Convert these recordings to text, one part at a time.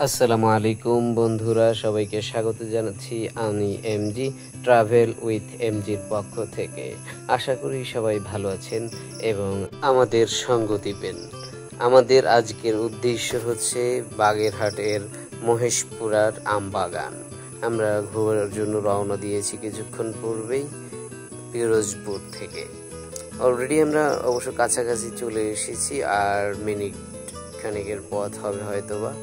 আসসালামু আলাইকুম বন্ধুরা, সবাইকে স্বাগত জানাচ্ছি আমি এমজি ট্রাভেল উইথ এমজির পক্ষ থেকে। আশা করি সবাই ভালো আছেন এবং আমাদের সঙ্গ দিবেন। আমাদের আজকের উদ্দেশ্য হচ্ছে বাগেরহাটের মহেশপুরার আমবাগান। আমরা ঘোরার জন্য রওনা দিয়েছি কিছুক্ষণ পূর্বেই পিরোজপুর থেকে। অলরেডি আমরা অবশ্য কাছাকাছি চলে এসেছি, আর মিনিট খানেকের পথ হবে হয়তোবা।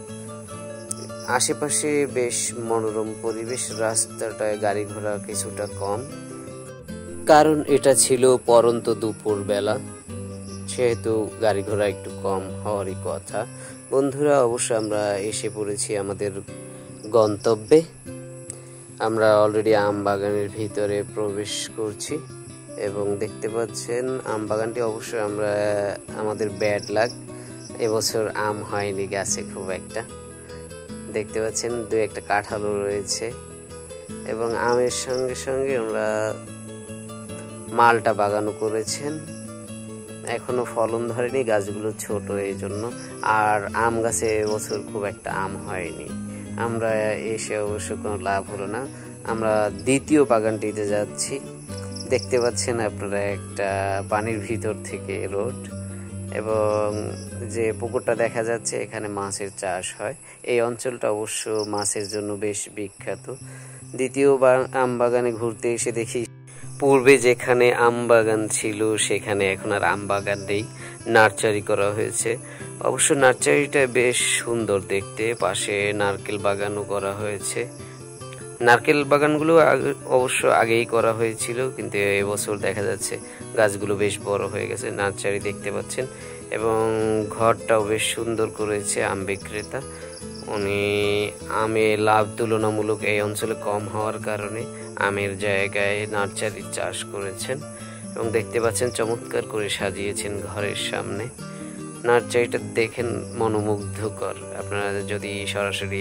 আশেপাশে বেশ মনোরম পরিবেশ, রাস্তাটায় গাড়ি ঘোড়া কিছুটা কম, কারণ এটা ছিল পরন্ত দুপুর বেলা, সেহেতু গাড়ি ঘোড়া একটু কম হওয়ারই কথা। বন্ধুরা, অবশ্য আমরা এসে পড়েছি আমাদের গন্তব্যে। আমরা অলরেডি আম বাগানের ভিতরে প্রবেশ করছি এবং দেখতে পাচ্ছেন আম বাগানটি অবশ্যই আমাদের ব্যাড লাক, এবছর আম হয়নি গাছে খুব একটা। দেখতে পাচ্ছেন দু একটা কাঁঠালও রয়েছে এবং আমের সঙ্গে সঙ্গে আমরা মালটা বাগানও করেছেন। এখনো ফলন ধরেনি, গাছগুলো ছোট এই জন্য, আর আম গাছে এবছর খুব একটা আম হয়নি। আমরা এসে অবশ্য কোনো লাভ হলো না। আমরা দ্বিতীয় বাগানটিতে যাচ্ছি। দেখতে পাচ্ছেন আপনারা একটা পানির ভিতর থেকে রোড, এবং যে পুকুরটা দেখা যাচ্ছে এখানে মাছের চাষ হয়। এই অঞ্চলটা অবশ্য মাছের জন্য বেশ বিখ্যাত। দ্বিতীয় আম বাগানে ঘুরতে এসে দেখি পূর্বে যেখানে আম বাগান ছিল সেখানে এখন আর আম বাগান নেই, নার্সারি করা হয়েছে। অবশ্য নার্সারিটা বেশ সুন্দর দেখতে, পাশে নারকেল বাগানও করা হয়েছে। নারকেল বাগানগুলো অবশ্য আগেই করা হয়েছিল, কিন্তু এবছর দেখা যাচ্ছে গাছগুলো বেশ বড় হয়ে গেছে। নার্সারি দেখতে পাচ্ছেন এবং ঘরটাও বেশ সুন্দর করেছে আম বিক্রেতা। উনি আমে লাভ তুলনামূলক এই অঞ্চলে কম হওয়ার কারণে আমের জায়গায় নার্সারির চাষ করেছেন এবং দেখতে পাচ্ছেন চমৎকার করে সাজিয়েছেন ঘরের সামনে। নার্সারিটা দেখেন মনোমুগ্ধকর। আপনারা যদি সরাসরি